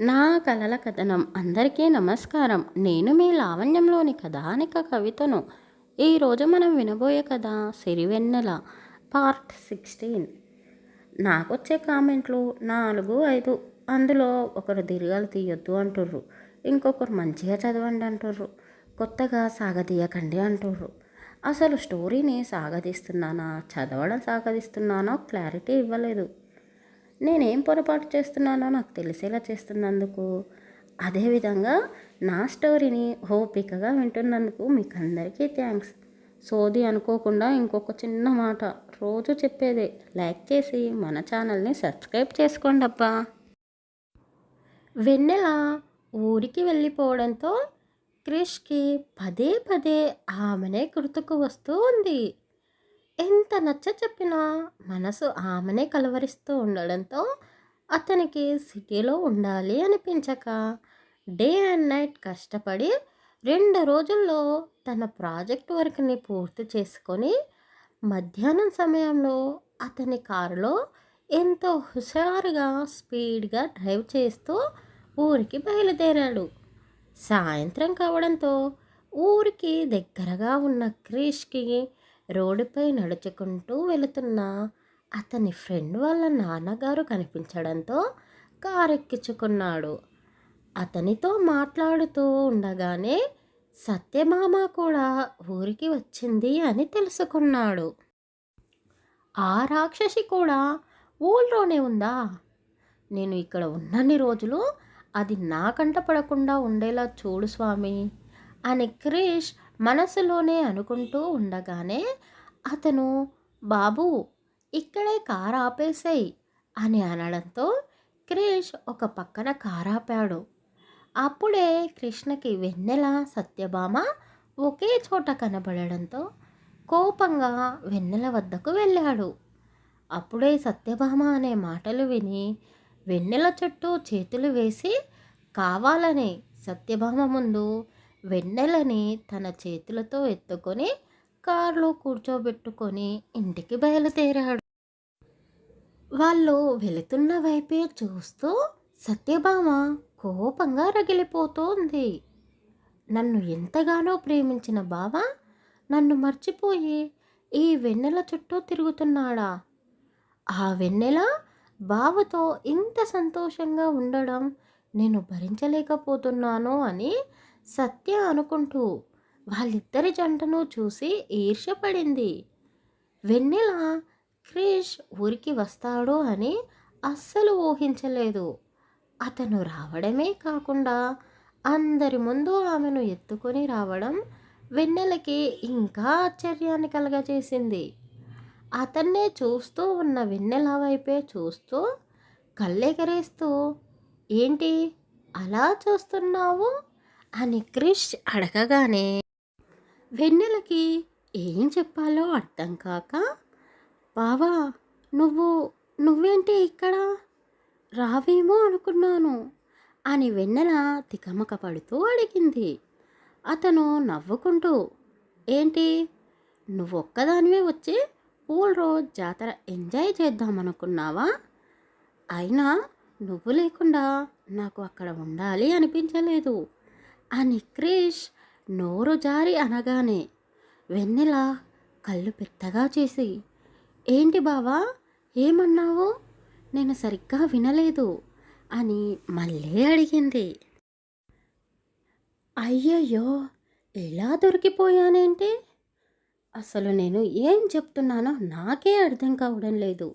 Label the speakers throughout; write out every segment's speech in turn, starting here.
Speaker 1: నా కలల కథనం అందరికీ నమస్కారం. నేను మీ లావణ్యంలోని కథానిక కవితను. ఈరోజు మనం వినబోయే కథ సిరివెన్నెల పార్ట్ 16. నాకొచ్చే కామెంట్లు 4-5. అందులో ఒకరు దీర్ఘాలు తీయొద్దు అంటుర్రు, ఇంకొకరు మంచిగా చదవండి అంటుర్రు, కొత్తగా సాగదీయకండి అంటుర్రు. అసలు స్టోరీని సాగదీస్తున్నానా చదవడం సాగదీస్తున్నానో క్లారిటీ ఇవ్వలేదు. నేనేం పొరపాటు చేస్తున్నానో నాకు తెలిసేలా చేస్తున్నందుకు, అదేవిధంగా నా స్టోరీని ఓపికగా వింటున్నందుకు మీకు అందరికీ థ్యాంక్స్. సోది అనుకోకుండా ఇంకొక చిన్న మాట రోజు చెప్పేదే, లైక్ చేసి మన ఛానల్ని సబ్స్క్రైబ్ చేసుకోండి అబ్బా. వెన్నెల ఊరికి వెళ్ళిపోవడంతో క్రిష్కి పదే పదే ఆమెనే గుర్తుకు వస్తూ ఉంది. ఎంత నచ్చ చెప్పినా మనసు ఆమెనే కలవరిస్తూ ఉండడంతో అతనికి సిటీలో ఉండాలి అనిపించక డే అండ్ నైట్ కష్టపడి 2 రోజుల్లో తన ప్రాజెక్ట్ వర్క్ని పూర్తి చేసుకొని మధ్యాహ్నం సమయంలో అతని కారులో ఎంతో హుషారుగా స్పీడ్గా డ్రైవ్ చేస్తూ ఊరికి బయలుదేరాడు. సాయంత్రం కావడంతో ఊరికి దగ్గరగా ఉన్న క్రిష్కి రోడ్డుపై నడుచుకుంటూ వెళుతున్న అతని ఫ్రెండ్ వాళ్ళ నాన్నగారు కనిపించడంతో కారెక్కించుకున్నాడు. అతనితో మాట్లాడుతూ ఉండగానే సత్యభామ కూడా ఊరికి వచ్చింది అని తెలుసుకున్నాడు. ఆ రాక్షసి కూడా ఊళ్ళోనే ఉందా? నేను ఇక్కడ ఉన్నన్ని రోజులు అది నా కంట పడకుండా ఉండేలా చూడు స్వామి అని క్రిష్ మనసులోనే అనుకుంటూ ఉండగానే అతను, బాబు ఇక్కడే కారు ఆపేసేయి అని అనడంతో క్రిష్ ఒక పక్కన కారు ఆపాడు. అప్పుడే కృష్ణకి వెన్నెల సత్యభామ ఒకే చోట కనబడడంతో కోపంగా వెన్నెల వద్దకు వెళ్ళాడు. అప్పుడే సత్యభామ అనే మాటలు విని వెన్నెల చుట్టూ చేతులు వేసి కావాలని సత్యభామ ముందు వెన్నెలని తన చేతులతో ఎత్తుకొని కారులో కూర్చోబెట్టుకొని ఇంటికి బయలుదేరాడు. వాళ్ళు వెళుతున్న వైపే చూస్తూ సత్యభామ కోపంగా రగిలిపోతోంది. నన్ను ఎంతగానో ప్రేమించిన బావ నన్ను మర్చిపోయి ఈ వెన్నెల చుట్టూ తిరుగుతున్నాడా? ఆ వెన్నెల బావతో ఇంత సంతోషంగా ఉండడం నేను భరించలేకపోతున్నాను అని సత్య అనుకుంటూ వాళ్ళిద్దరి జంటను చూసి ఈర్ష్యపడింది. వెన్నెల క్రిష్ ఊరికి వస్తాడు అని అస్సలు ఊహించలేదు. అతను రావడమే కాకుండా అందరి ముందు ఆమెను ఎత్తుకొని రావడం వెన్నెలకి ఇంకా ఆశ్చర్యాన్ని కలగజేసింది. అతన్నే చూస్తూ ఉన్న వెన్నెల వైపే చూస్తూ కళ్ళెగరేస్తూ, ఏంటి అలా చూస్తున్నావు అని క్రిష్ అడగగానే వెన్నెలకి ఏం చెప్పాలో అర్థం కాక, బావా నువ్వేంటి ఇక్కడ, రావేమో అనుకున్నాను అని వెన్నెల తికమక పడుతూ అడిగింది. అతను నవ్వుకుంటూ, ఏంటి నువ్వొక్కదానివే వచ్చి ఊళ్ళో జాతర ఎంజాయ్ చేద్దామనుకున్నావా? అయినా నువ్వు లేకుండా నాకు అక్కడ ఉండాలి అనిపించలేదు అని క్రిష్ నోరు జారి అనగానే వెన్నెల కళ్ళు పెద్దగా చేసి, ఏంటి బావా ఏమన్నావు, నేను సరిగ్గా వినలేదు అని మళ్ళీ అడిగింది. అయ్యయ్యో ఎలా దొరికిపోయానేంటి, అసలు నేను ఏం చెప్తున్నానో నాకే అర్థం కావడం లేదు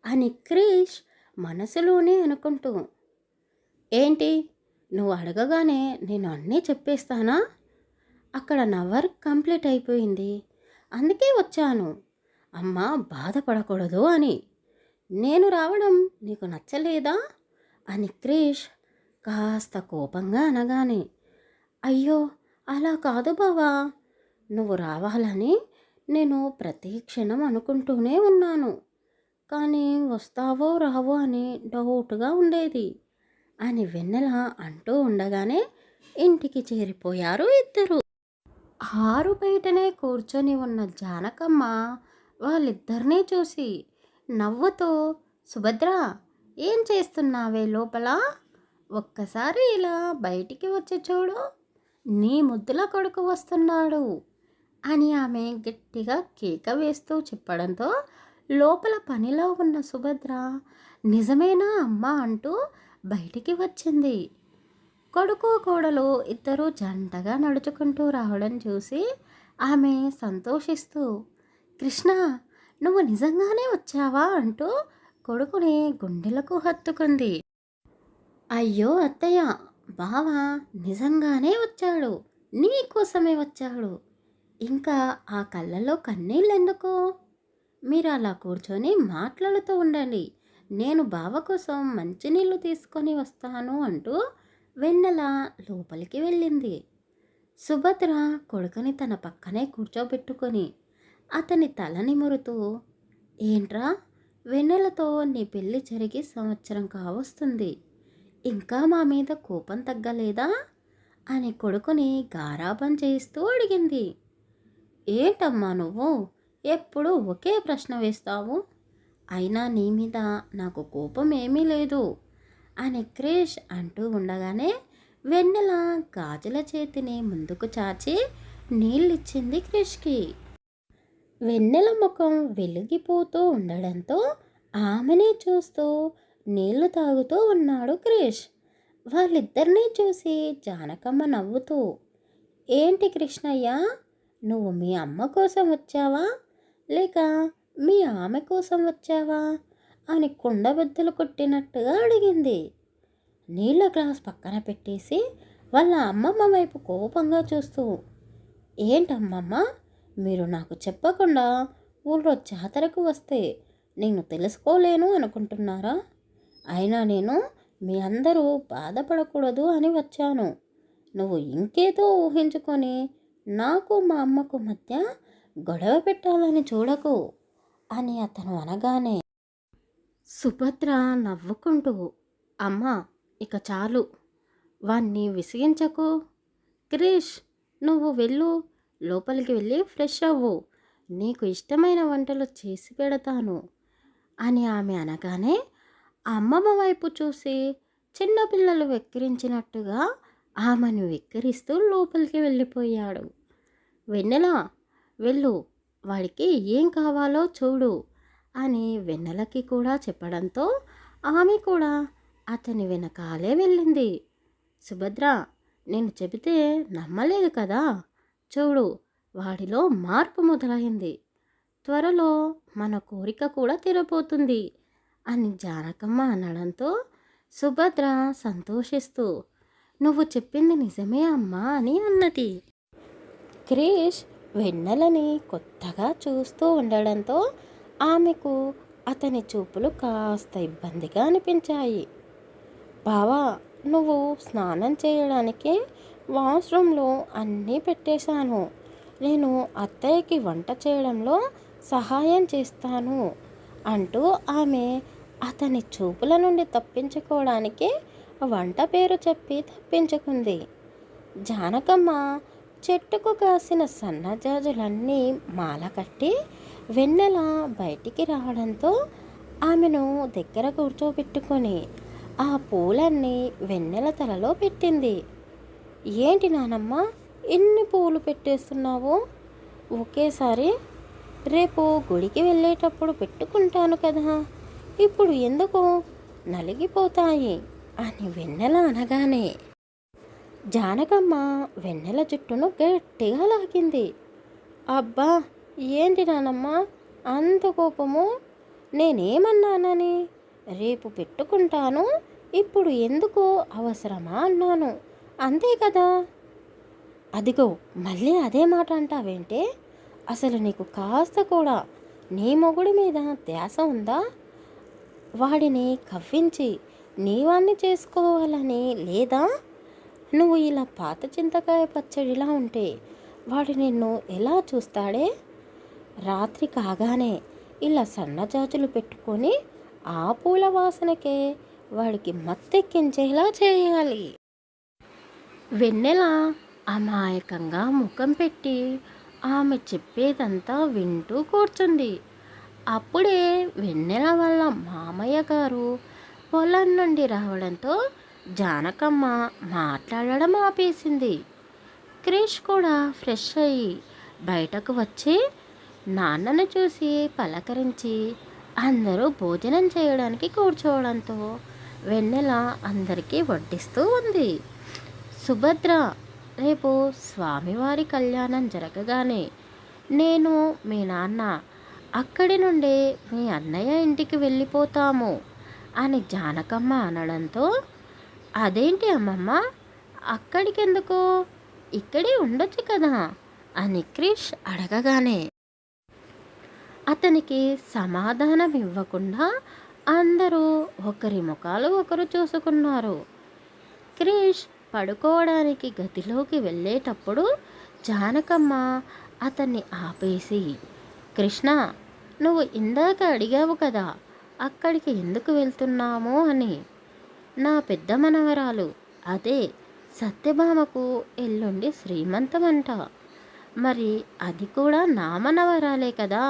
Speaker 1: అని క్రిష్ మనసులోనే అనుకుంటూ, ఏంటి నువ్వు అడగగానే నేను అన్నీ చెప్పేస్తానా? అక్కడ నా వర్క్ కంప్లీట్ అయిపోయింది, అందుకే వచ్చాను. అమ్మ బాధపడకూడదు అని. నేను రావడం నీకు నచ్చలేదా అని క్రిష్ కాస్త కోపంగా అనగానే, అయ్యో అలా కాదు బావా, నువ్వు రావాలని నేను ప్రతి క్షణం అనుకుంటూనే ఉన్నాను, కానీ వస్తావో రావో అని డౌట్గా ఉండేది అని వెన్నెల అంటూ ఉండగానే ఇంటికి చేరిపోయారు ఇద్దరు. ఆరు బయటనే కూర్చొని ఉన్న జానకమ్మ వాళ్ళిద్దరినీ చూసి నవ్వుతూ, సుభద్ర ఏం చేస్తున్నావే లోపల ఒక్కసారి ఇలా బయటికి వచ్చి చూడు, నీ ముద్దుల కొడుకు వస్తున్నాడు అని ఆమె గట్టిగా కేక వేస్తూ చెప్పడంతో లోపల పనిలో ఉన్న సుభద్ర నిజమేనా అమ్మా అంటూ బయటికి వచ్చింది. కొడుకు కోడలు ఇద్దరూ జంటగా నడుచుకుంటూ రావడం చూసి ఆమె సంతోషిస్తూ, కృష్ణ, నువ్వు నిజంగానే వచ్చావా అంటూ కొడుకుని గుండెలకు హత్తుకుంది. అయ్యో అత్తయ్య, బావ నిజంగానే వచ్చాడు, నీ కోసమే వచ్చాడు. ఇంకా ఆ కళ్ళలో కన్నీళ్ళెందుకు? మీరు అలా కూర్చొని మాట్లాడుతూ ఉండండి, నేను బావ కోసం మంచినీళ్ళు తీసుకొని వస్తాను అంటూ వెన్నెల లోపలికి వెళ్ళింది. సుభద్ర కొడుకుని తన పక్కనే కూర్చోబెట్టుకొని అతని తల నిమురుతూ, ఏంట్రా, వెన్నెలతో నీ పెళ్ళి జరిగి సంవత్సరం కావస్తుంది, ఇంకా మా మీద కోపం తగ్గలేదా అని కొడుకుని గారాబం చేస్తూ అడిగింది. ఏంటమ్మా నువ్వు ఎప్పుడు ఒకే ప్రశ్న వేస్తావు? అయినా నీ మీద నాకు కోపం ఏమీ లేదు అని క్రిష్ అంటూ ఉండగానే వెన్నెల గాజుల చేతిని ముందుకు చాచి నీళ్ళిచ్చింది క్రిష్కి. వెన్నెల ముఖం వెలిగిపోతూ ఉండడంతో ఆమెనే చూస్తూ నీళ్లు తాగుతూ ఉన్నాడు క్రిష్. వాళ్ళిద్దరినీ చూసి జానకమ్మ నవ్వుతూ, ఏంటి కృష్ణయ్య, నువ్వు మీ అమ్మ కోసం వచ్చావా లేక మీ ఆమె కోసం వచ్చావా అని కుండబద్దలు కొట్టినట్టుగా అడిగింది. నీళ్ళ గ్లాస్ పక్కన పెట్టేసి వాళ్ళ అమ్మమ్మ వైపు కోపంగా చూస్తూ, ఏంటమ్మమ్మ, మీరు నాకు చెప్పకుండా ఊళ్ళో జాతరకు వస్తే నేను తెలుసుకోలేను అనుకుంటున్నారా? అయినా నేను మీ అందరూ బాధపడకూడదు అని వచ్చాను. నువ్వు ఇంకేదో ఊహించుకొని నాకు మా అమ్మకు మధ్య గొడవ పెట్టాలని చూడకు అని అతను అనగానే సుభద్ర నవ్వుకుంటూ, అమ్మా, ఇక చాలు, వాణ్ణి విసిగించకు. క్రిష్, నువ్వు వెళ్ళు, లోపలికి వెళ్ళి ఫ్రెష్ అవ్వు, నీకు ఇష్టమైన వంటలు చేసి పెడతాను అని ఆమె అనగానే అమ్మమ్మ వైపు చూసి చిన్నపిల్లలు వెక్కిరించినట్టుగా ఆమెను వెక్కిరిస్తూ లోపలికి వెళ్ళిపోయాడు. వెన్నెల, వెళ్ళు, వాడికి ఏం కావాలో చూడు అని వెన్నెలకి కూడా చెప్పడంతో ఆమె కూడా అతని వెనకాలే వెళ్ళింది. సుభద్ర, నేను చెబితే నమ్మలేదు కదా, చూడు, వాడిలో మార్పు మొదలైంది, త్వరలో మన కోరిక కూడా తీరబోతుంది అని జానకమ్మ అనడంతో సుభద్ర సంతోషిస్తూ, నువ్వు చెప్పింది నిజమే అమ్మా అని అన్నది. క్రిష్ వెన్నెలని కొత్తగా చూస్తూ ఉండడంతో ఆమెకు అతని చూపులు కాస్త ఇబ్బందిగా అనిపించాయి. బావా, నువ్వు స్నానం చేయడానికి వాష్రూమ్లో అన్నీ పెట్టేశాను, నేను అత్తయ్యకి వంట చేయడంలో సహాయం చేస్తాను అంటూ ఆమె అతని చూపుల నుండి తప్పించుకోవడానికి వంట పేరు చెప్పి తప్పించుకుంది. జానకమ్మ చెట్టుకు కాసిన సన్నజాజులన్నీ మాల కట్టి వెన్నెల బయటికి రావడంతో ఆమెను దగ్గర కూర్చోబెట్టుకొని ఆ పూలన్నీ వెన్నెల తలలో పెట్టింది. ఏంటి నానమ్మ, ఇన్ని పూలు పెట్టేస్తున్నావు? ఒకేసారి రేపు గుడికి వెళ్ళేటప్పుడు పెట్టుకుంటాను కదా, ఇప్పుడు ఎందుకు, నలిగిపోతాయి అని వెన్నెల అనగానే జానకమ్మ వెన్నెల జుట్టును గట్టిగా లాగింది. అబ్బా, ఏంటి నానమ్మ అంత కోపము? నేనేమన్నానని? రేపు పెట్టుకుంటాను, ఇప్పుడు ఎందుకు అవసరమా అన్నాను, అంతే కదా. అదిగో మళ్ళీ అదే మాట అంటావేంటే? అసలు నీకు కాస్త కూడా నీ మొగుడి మీద ధ్యాస ఉందా? వాడిని కవ్వించి నీవాన్ని చేసుకోవాలని లేదా? నువ్వు ఇలా పాత చింతకాయ పచ్చడిలా ఉంటే వాడు నిన్ను ఎలా చూస్తాడే? రాత్రి కాగానే ఇలా సన్నజాజులు పెట్టుకొని ఆ పూల వాసనకే వాడికి మత్తెక్కించేలా చేయాలి. వెన్నెల అమాయకంగా ముఖం పెట్టి ఆమె చెప్పేదంతా వింటూ కూర్చుంది. అప్పుడే వెన్నెల వాళ్ళ మామయ్య గారు పొలం నుండి రావడంతో జానకమ్మ మాట్లాడడం ఆపేసింది. క్రిష్ కూడా ఫ్రెష్ అయ్యి బయటకు వచ్చి నాన్నను చూసి పలకరించి అందరూ భోజనం చేయడానికి కూర్చోవడంతో వెన్నెల అందరికీ వడ్డిస్తూ ఉంది. సుభద్ర, రేపు స్వామివారి కళ్యాణం జరగగానే నేను మీ నాన్న అక్కడి నుండే మీ అన్నయ్య ఇంటికి వెళ్ళిపోతాము అని జానకమ్మ అనడంతో, అదేంటి అమ్మమ్మ, అక్కడికెందుకు, ఇక్కడే ఉండొచ్చు కదా అని క్రిష్ అడగగానే అతనికి సమాధానం ఇవ్వకుండా అందరూ ఒకరి ముఖాలు ఒకరు చూసుకున్నారు. క్రిష్ పడుకోవడానికి గదిలోకి వెళ్ళేటప్పుడు జానకమ్మ అతన్ని ఆపేసి, కృష్ణ, నువ్వు ఇందాక అడిగావు కదా అక్కడికి ఎందుకు వెళ్తున్నాము అని. నా పెద్ద మనవరాలు, అదే సత్యభామకు ఎల్లుండి శ్రీమంతమంట. మరి అది కూడా నా మనవరాలే కదా,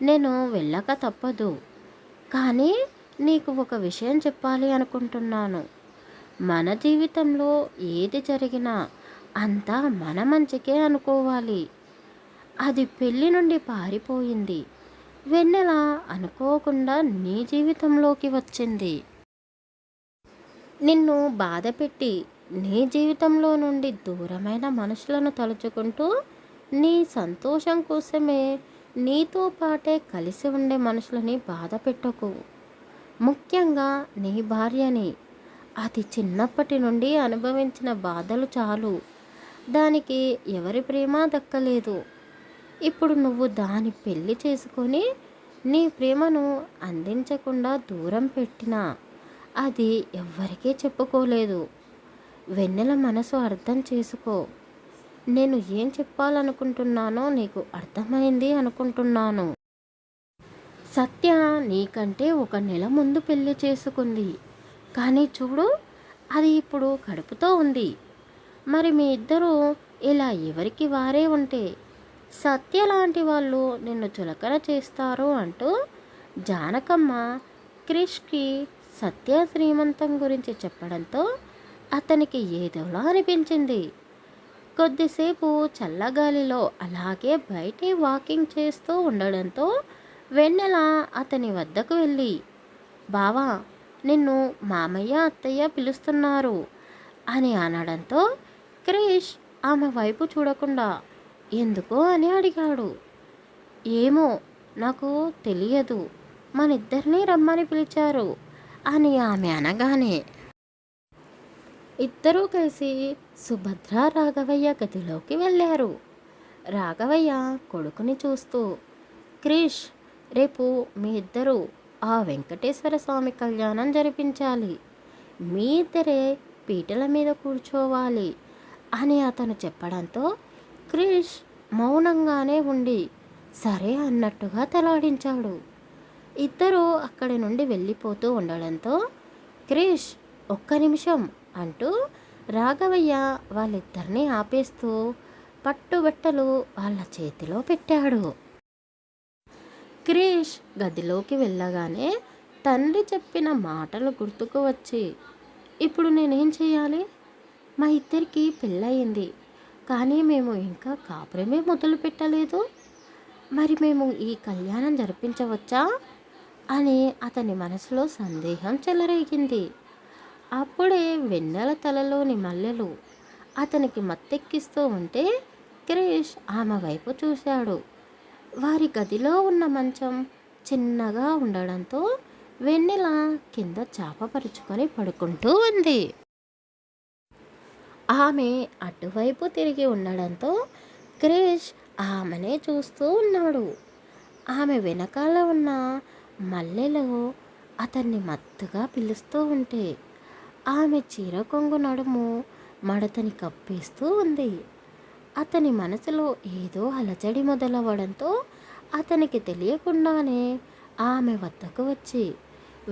Speaker 1: నేను వెళ్ళక తప్పదు. కానీ నీకు ఒక విషయం చెప్పాలి అనుకుంటున్నాను. మన జీవితంలో ఏది జరిగినా అంతా మన మంచికే అనుకోవాలి. అది పెళ్లి నుండి పారిపోయింది. వెన్నెల అనుకోకుండా నీ జీవితంలోకి వచ్చింది. నిన్ను బాధపెట్టి నీ జీవితంలో నుండి దూరమైన మనుషులను తలుచుకుంటూ నీ సంతోషం కోసమే నీతో పాటే కలిసి ఉండే మనుషులని బాధ పెట్టకు. ముఖ్యంగా నీ భార్యని. అది చిన్నప్పటి నుండి అనుభవించిన బాధలు చాలు. దానికి ఎవరి ప్రేమ దక్కలేదు. ఇప్పుడు నువ్వు దాని పెళ్లి చేసుకొని నీ ప్రేమను అందించకుండా దూరం పెట్టినా అది ఎవ్వరికీ చెప్పుకోలేదు. వెన్నెల మనసు అర్థం చేసుకో. నేను ఏం చెప్పాలనుకుంటున్నానో నీకు అర్థమైంది అనుకుంటున్నాను. సత్య నీకంటే 1 నెల ముందు పెళ్లి చేసుకుంది. కానీ చూడు, అది ఇప్పుడు కడుపుతో ఉంది. మరి మీ ఇద్దరూ ఇలా ఎవరికి వారే ఉంటే సత్య లాంటి వాళ్ళు నిన్ను చులకన చేస్తారు అంటూ జానకమ్మ క్రిష్కి సత్య శ్రీమంతం గురించి చెప్పడంతో అతనికి ఏదోలా అనిపించింది. కొద్దిసేపు చల్లగాలిలో అలాగే బయటే వాకింగ్ చేస్తూ ఉండడంతో వెన్నెల అతని వద్దకు వెళ్ళి, బావా, నిన్ను మామయ్య అత్తయ్య పిలుస్తున్నారు అని అనడంతో క్రిష్ ఆమె వైపు చూడకుండా ఎందుకో అని అడిగాడు. ఏమో, నాకు తెలియదు, మనిద్దరినీ రమ్మని పిలిచారు అని ఆమె అనగానే ఇద్దరూ కలిసి సుభద్ర రాఘవయ్య గదిలోకి వెళ్ళారు. రాఘవయ్య కొడుకుని చూస్తూ, క్రిష్, రేపు మీ ఇద్దరూ ఆ వెంకటేశ్వర స్వామి కళ్యాణం జరిపించాలి. మీ ఇద్దరే పీటల మీద కూర్చోవాలి అని అతను చెప్పడంతో క్రిష్ మౌనంగానే ఉండి సరే అన్నట్టుగా తలాడించాడు. ఇద్దరూ అక్కడి నుండి వెళ్ళిపోతూ ఉండడంతో క్రిష్, 1 నిమిషం అంటూ రాఘవయ్య వాళ్ళిద్దరినీ ఆపేస్తూ పట్టుబట్టలు వాళ్ళ చేతిలో పెట్టాడు. క్రిష్ గదిలోకి వెళ్ళగానే తండ్రి చెప్పిన మాటలు గుర్తుకు వచ్చి, ఇప్పుడు నేనేం చేయాలి? మా ఇద్దరికి పెళ్ళయింది, కానీ మేము ఇంకా కాపురమే మొదలు పెట్టలేదు. మరి మేము ఈ కళ్యాణం జరిపించవచ్చా అని అతని మనసులో సందేహం చెలరేగింది. అప్పుడే వెన్నెల తలలోని మల్లెలు అతనికి మత్తెక్కిస్తూ ఉంటే క్రిష్ ఆమె వైపు చూశాడు. వారి గదిలో ఉన్న మంచం చిన్నగా ఉండడంతో వెన్నెల కింద చాపపరుచుకొని పడుకుంటూ ఉంది. ఆమె అటువైపు తిరిగి ఉండడంతో క్రిష్ ఆమెనే చూస్తూ ఉన్నాడు. ఆమె వెనకాల ఉన్న మల్లెలు అతన్ని మత్తుగా పిలుస్తూ ఉంటే ఆమె చీర కొంగు నడుము మడతని కప్పేస్తూ ఉంది. అతని మనసులో ఏదో అలజడి మొదలవ్వడంతో అతనికి తెలియకుండానే ఆమె వద్దకు వచ్చి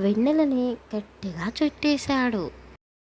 Speaker 1: వెన్నెలని గట్టిగా చుట్టేశాడు.